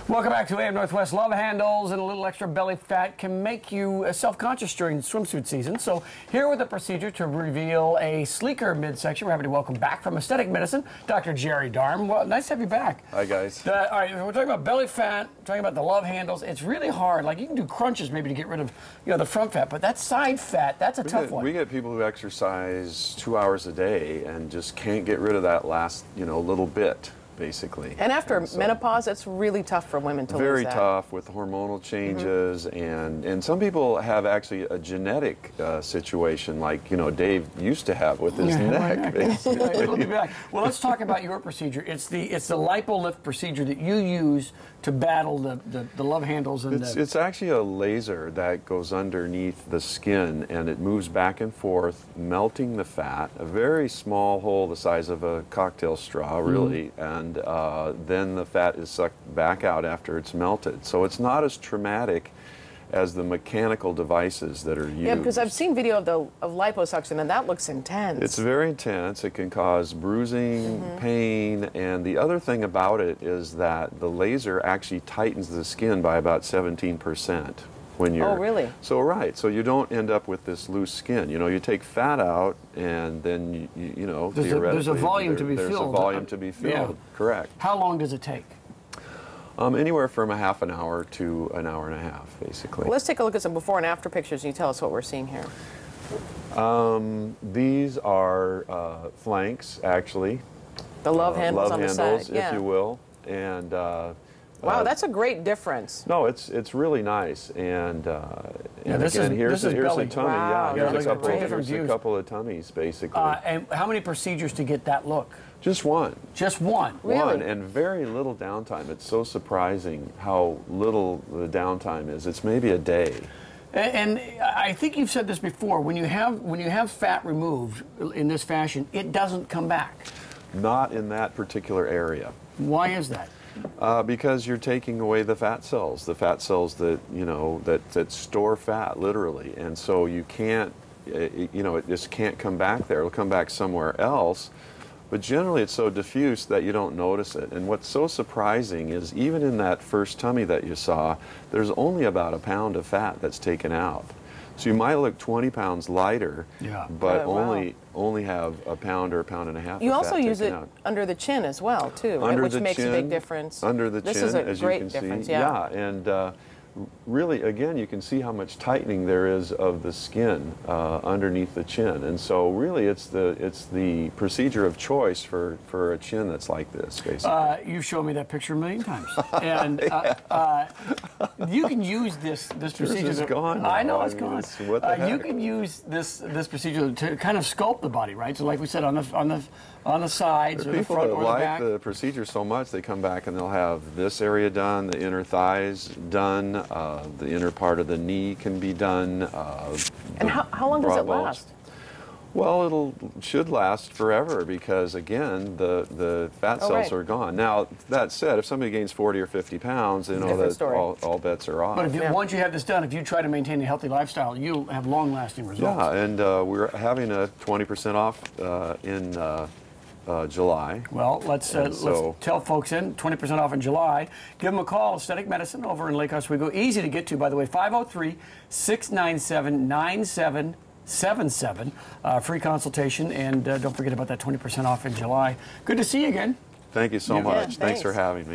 Welcome back to AM Northwest. Love handles and a little extra belly fat can make you self-conscious during swimsuit season. So here with a procedure to reveal a sleeker midsection, we're happy to welcome back from aesthetic medicine, Dr. Jerry Darm. Well, nice to have you back. Hi, guys. All right, we're talking about belly fat, talking about the love handles. It's really hard. Like, you can do crunches maybe to get rid of, the front fat, but that side fat, that's a tough one. We get people who exercise 2 hours a day and just can't get rid of that last, little bit, basically. And after menopause, it's really tough for women to lose that. Very tough with hormonal changes, and some people have actually a genetic situation, like Dave used to have with his neck. Basically. Well, let's talk about your procedure. It's the Lipolift procedure that you use to battle the love handles and it's actually a laser that goes underneath the skin, and it moves back and forth, melting the fat. A very small hole the size of a cocktail straw, really, and then the fat is sucked back out after it's melted. So it's not as traumatic as the mechanical devices that are used. Yeah, because I've seen video of liposuction, and that looks intense. It's very intense. It can cause bruising, pain, and the other thing about it is that the laser actually tightens the skin by about 17%. When you're, oh, really? So, right. So you don't end up with this loose skin. You take fat out, and then, theoretically, there's a volume to be filled. There's a volume to be filled, yeah. Correct. How long does it take? Anywhere from a half an hour to an hour and a half, basically. Well, let's take a look at some before and after pictures, and you tell us what we're seeing here. These are flanks, actually. The love handles on the side, if you will. And wow, that's a great difference. No, it's really nice, and this again, is here's a tummy. Wow. Yeah, here's a couple of tummies, basically. And how many procedures to get that look? Just one. Just one? Really? One, and very little downtime. It's so surprising how little the downtime is. It's maybe a day. And I think you've said this before. When you have fat removed in this fashion, it doesn't come back. Not in that particular area. Why is that? Because you're taking away the fat cells that that store fat, literally, and so you can't, it just can't come back there. It'll come back somewhere else, but generally it's so diffuse that you don't notice it. And what's so surprising is even in that first tummy that you saw, there's only about a pound of fat that's taken out. So you might look 20 pounds lighter, but only have a pound or a pound and a half. You of also fat use it out. under the chin as well, too, right? Which makes a big difference. Under the chin, this is a as great you can difference, see. Yeah, and really, again, you can see how much tightening there is of the skin underneath the chin, and so really, it's the procedure of choice for a chin that's like this, basically. You've shown me that picture a million times, and you can use this procedure. It's gone now. I know it's gone. What the heck? You can use this procedure to kind of sculpt the body, right? So, like we said, on the sides, or the front, or the back. People that like the procedure so much, they come back and they'll have this area done, the inner thighs done, the inner part of the knee can be done. And how long does it last? Well, should last forever because, again, the fat cells are gone. Now, that said, if somebody gains 40 or 50 pounds, that all bets are off. But once you have this done, if you try to maintain a healthy lifestyle, you'll have long-lasting results. Yeah, and we're having a 20% off in July. Well, let's tell folks 20% off in July. Give them a call, Aesthetic Medicine, over in Lake Oswego. Easy to get to, by the way, 503-697-9777. Free consultation, and don't forget about that 20% off in July. Good to see you again. Thank you so much. Thanks for having me.